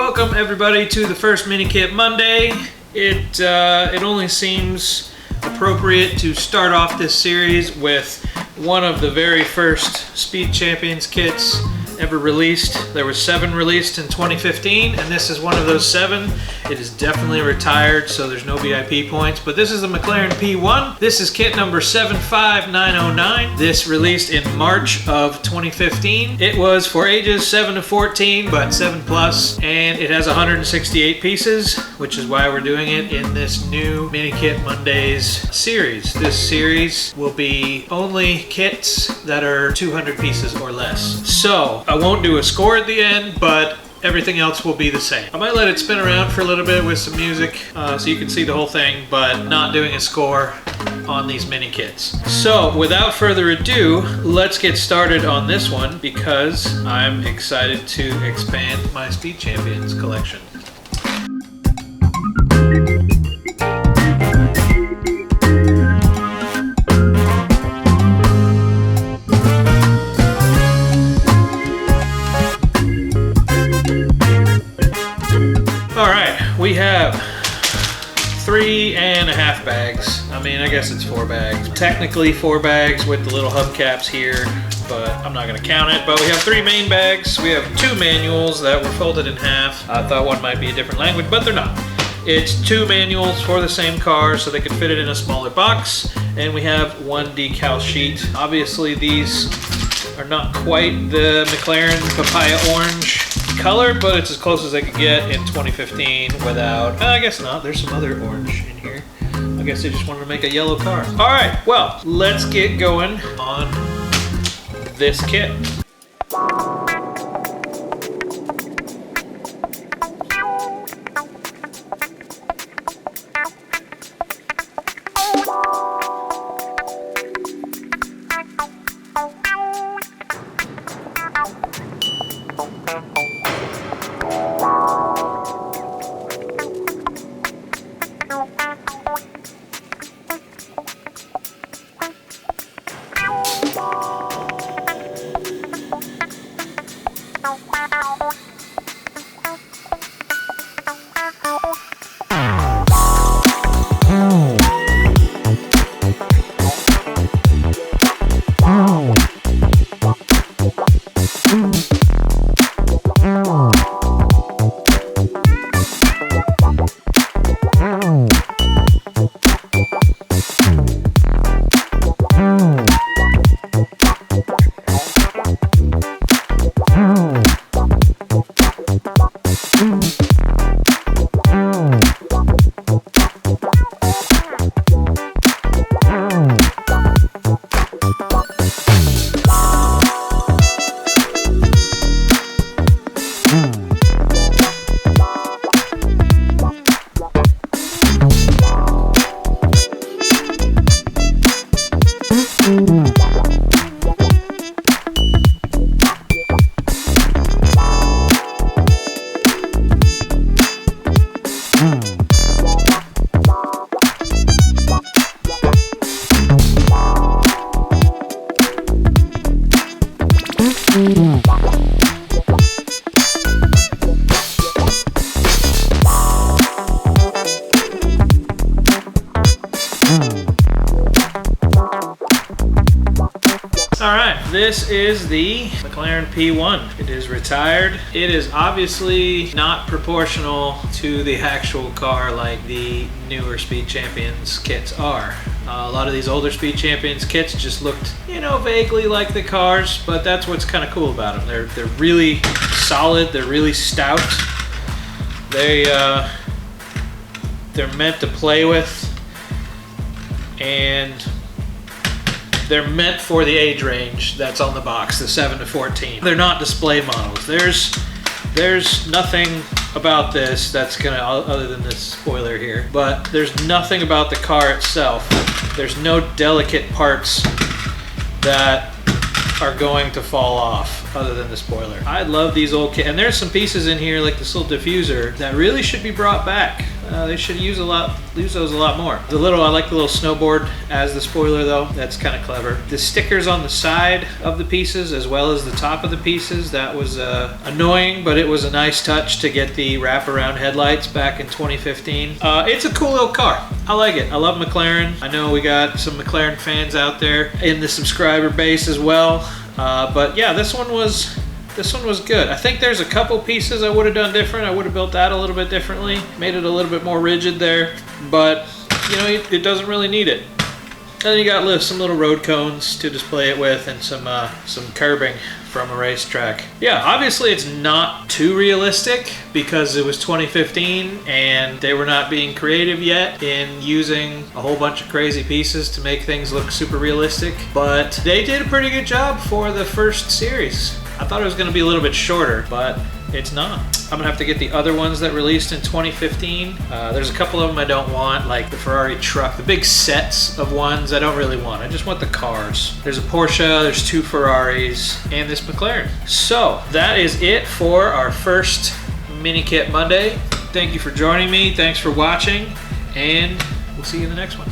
Welcome everybody to the first mini kit Monday. It only seems appropriate to start off this series with one of the very first Speed Champions kits ever released. There were 7 released in 2015, and this is one of those 7. It is definitely retired, so there's no VIP points, but this is the McLaren P1. This is kit number 75909. This released in March of 2015. It was for ages 7 to 14, but 7 plus, and it has 168 pieces, which is why we're doing it in this new Mini Kit Mondays series. This series will be only kits that are 200 pieces or less. So I won't do a score at the end, but everything else will be the same. I might let it spin around for a little bit with some music so you can see the whole thing, but not doing a score on these mini kits. So without further ado, let's get started on this one because I'm excited to expand my Speed Champions collection. We have 3.5 bags. I mean, I guess it's 4 bags. Technically 4 bags with the little hubcaps here, but I'm not gonna count it. But we have 3 main bags. We have 2 manuals that were folded in half. I thought one might be a different language, but they're not. It's 2 manuals for the same car, so they could fit it in a smaller box. And we have 1 decal sheet. Obviously, these are not quite the McLaren papaya orange color, but it's as close as I could get in 2015 without, I guess not, there's some other orange in here. I guess they just wanted to make a yellow car. All right, well, let's get going on this kit. This is the McLaren P1. It is retired. It is obviously not proportional to the actual car like the newer Speed Champions kits are. A lot of these older Speed Champions kits just looked, you know, vaguely like the cars, but that's what's kind of cool about them. They're really solid. They're really stout. They're meant to play with, and they're meant for the age range that's on the box, the 7 to 14. They're not display models. There's nothing about this that's gonna, other than this spoiler here, but there's nothing about the car itself. There's no delicate parts that are going to fall off other than the spoiler. I love these old kits, and there's some pieces in here like this little diffuser that really should be brought back. They should use those a lot more. I like the little snowboard as the spoiler though. That's kind of clever. The stickers on the side of the pieces as well as the top of the pieces, that was annoying, but it was a nice touch to get the wraparound headlights back in 2015. It's a cool little car. I like it. I love McLaren. I know we got some McLaren fans out there in the subscriber base as well. But yeah, this one was good. I think there's a couple pieces I would have done different. I would have built that a little bit differently, made it a little bit more rigid there, but you know, it doesn't really need it. And then you got some little road cones to display it with, and some curbing from a racetrack. Yeah, obviously it's not too realistic because it was 2015 and they were not being creative yet in using a whole bunch of crazy pieces to make things look super realistic, but they did a pretty good job for the first series. I thought it was going to be a little bit shorter, but it's not. I'm gonna have to get the other ones that released in 2015. There's a couple of them I don't want, like the Ferrari truck, the big sets of ones I don't really want. I just want the cars. There's a Porsche, there's 2 Ferraris, and this McLaren. So that is it for our first Mini Kit Monday. Thank you for joining me, thanks for watching, and we'll see you in the next one.